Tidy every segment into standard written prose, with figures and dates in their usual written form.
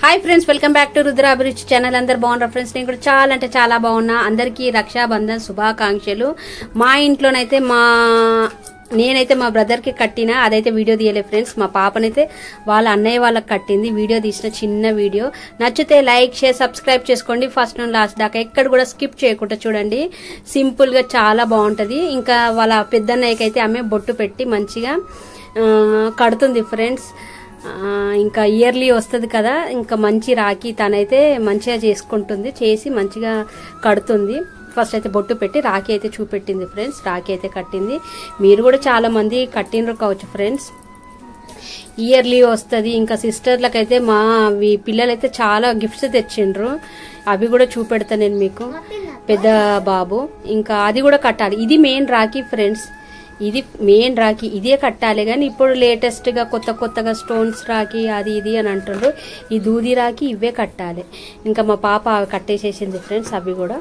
Hi friends, welcome back to Rudra అభిరుచి channel. అందరు బాగున్నారు ఫ్రెండ్స్. నేను కూడా చాలా అంటే చాలా బాగున్నా. అందరికీ రక్షాబంధన్ శుభాకాంక్షలు. మా ఇంట్లోనైతే నేనైతే మా బ్రదర్ కి కట్టిన, అదైతే వీడియో తీయలే ఫ్రెండ్స్. మా పాపనైతే వాళ్ళ అన్నయ్య వాళ్ళకి కట్టింది, వీడియో తీసిన చిన్న వీడియో. నచ్చితే లైక్ షేర్ సబ్స్క్రైబ్ చేసుకోండి. ఫస్ట్ నుండి లాస్ట్ దాకా ఎక్కడ కూడా స్కిప్ చేయకుండా చూడండి. సింపుల్ గా చాలా బాగుంటది. ఇంకా వాళ్ళ పెద్దన్నయ్యకి అయితే ఆమె బొట్టు పెట్టి మంచిగా కడుతుంది ఫ్రెండ్స్. ఇంకా ఇయర్లీ వస్తుంది కదా, ఇంకా మంచి రాఖీ తనైతే మంచిగా చేసుకుంటుంది, చేసి మంచిగా కడుతుంది. ఫస్ట్ అయితే బొట్టు పెట్టి రాఖీ అయితే చూపెట్టింది ఫ్రెండ్స్. రాఖీ అయితే కట్టింది. మీరు కూడా చాలా మంది కట్టినరు కావచ్చు ఫ్రెండ్స్. ఇయర్లీ వస్తుంది. ఇంకా సిస్టర్లకైతే మా పిల్లలైతే చాలా గిఫ్ట్స్ తెచ్చిండ్రు, అవి కూడా చూపెడతా నేను మీకు. పెద్ద బాబు ఇంకా అది కూడా కట్టాలి. ఇది మెయిన్ రాఖీ ఫ్రెండ్స్, ఇది మెయిన్ రాఖీ, ఇదే కట్టాలి. కానీ ఇప్పుడు లేటెస్ట్ గా కొత్తగా స్టోన్స్ రాఖీ అది ఇది అని అంటుండ్రు. ఈ దూది రాఖీ ఇవే కట్టాలి. ఇంకా మా పాప కట్టేసేసింది ఫ్రెండ్స్ అవి కూడా.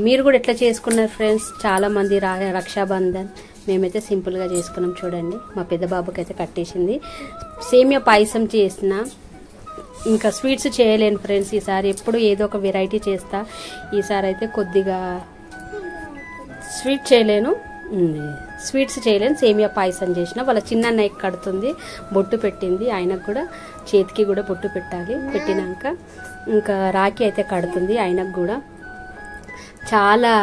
మీరు కూడా ఎట్లా చేసుకున్నారు ఫ్రెండ్స్? చాలా మంది రక్షాబంధన్, మేమైతే సింపుల్ గా చేసుకున్నాం చూడండి. మా పెద్ద బాబుకి అయితే కట్టేసింది. సేమియా పాయసం చేసిన, ఇంకా స్వీట్స్ చేయలేను ఫ్రెండ్స్ ఈసారి. ఎప్పుడు ఏదో ఒక వెరైటీ చేస్తా. ఈసారి అయితే కొద్దిగా స్వీట్స్ చేయలేను. సేమియా పాయసం చేసిన. వాళ్ళ చిన్న అన్నయ్యకి కడుతుంది, బొట్టు పెట్టింది. ఆయనకు కూడా చేతికి కూడా బొట్టు పెట్టాలి. పెట్టినాక ఇంకా రాఖీ అయితే కడుతుంది. ఆయనకు కూడా చాలా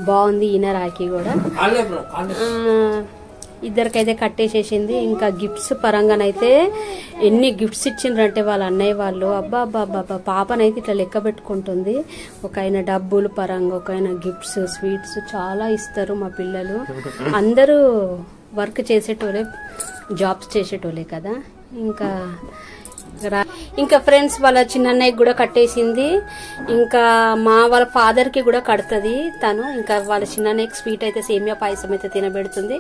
బాగుంది ఈయన రాఖీ కూడా. ఇద్దరికైతే కట్టేసేసింది. ఇంకా గిఫ్ట్స్ పరంగానైతే ఎన్ని గిఫ్ట్స్ ఇచ్చిండ్రంటే వాళ్ళ అన్నయ్య వాళ్ళు, అబ్బా అబ్బా అబ్బా, పాపనైతే ఇట్లా లెక్క పెట్టుకుంటుంది. ఒక ఆయన డబ్బులు పరంగా, ఒక ఆయన గిఫ్ట్స్, స్వీట్స్ చాలా ఇస్తారు. మా పిల్లలు అందరూ వర్క్ చేసేటోళ్ళే, జాబ్స్ చేసేటోళ్ళే కదా. ఇంకా ఫ్రెండ్స్ వాళ్ళ చిన్న అన్నయ్యకి కూడా కట్టేసింది. ఇంకా వాళ్ళ ఫాదర్ కి కూడా కడుతుంది తను. ఇంకా వాళ్ళ చిన్న అన్నయ్యకి స్వీట్ అయితే సేమియా పాయసం అయితే తినబెడుతుంది.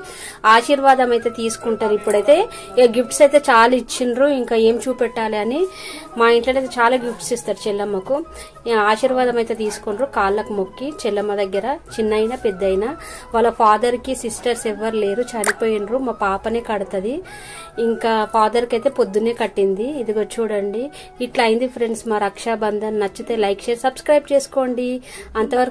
ఆశీర్వాదం అయితే తీసుకుంటారు. ఇప్పుడైతే గిఫ్ట్స్ అయితే చాలా ఇచ్చిండ్రు. ఇంకా ఏం చూపెట్టాలి అని మా ఇంట్లో అయితే చాలా గిఫ్ట్స్ ఇస్తారు చెల్లమ్మకు. ఆశీర్వాదం అయితే తీసుకుంటారు కాళ్ళకు మొక్కి. చెల్లమ్మ దగ్గర చిన్నైనా పెద్దయినా. వాళ్ళ ఫాదర్ కి సిస్టర్స్ ఎవరు లేరు, చనిపోయినరు. మా పాపనే కడుతుంది. ఇంకా ఫాదర్ కి అయితే పొద్దున్నే కట్టింది. ఇదిగో చూడండి, ఇట్లా అయింది ఫ్రెండ్స్ మా రక్షాబంధన్. నచ్చితే లైక్ షేర్ సబ్స్క్రైబ్ చేసుకోండి. అంతవరకు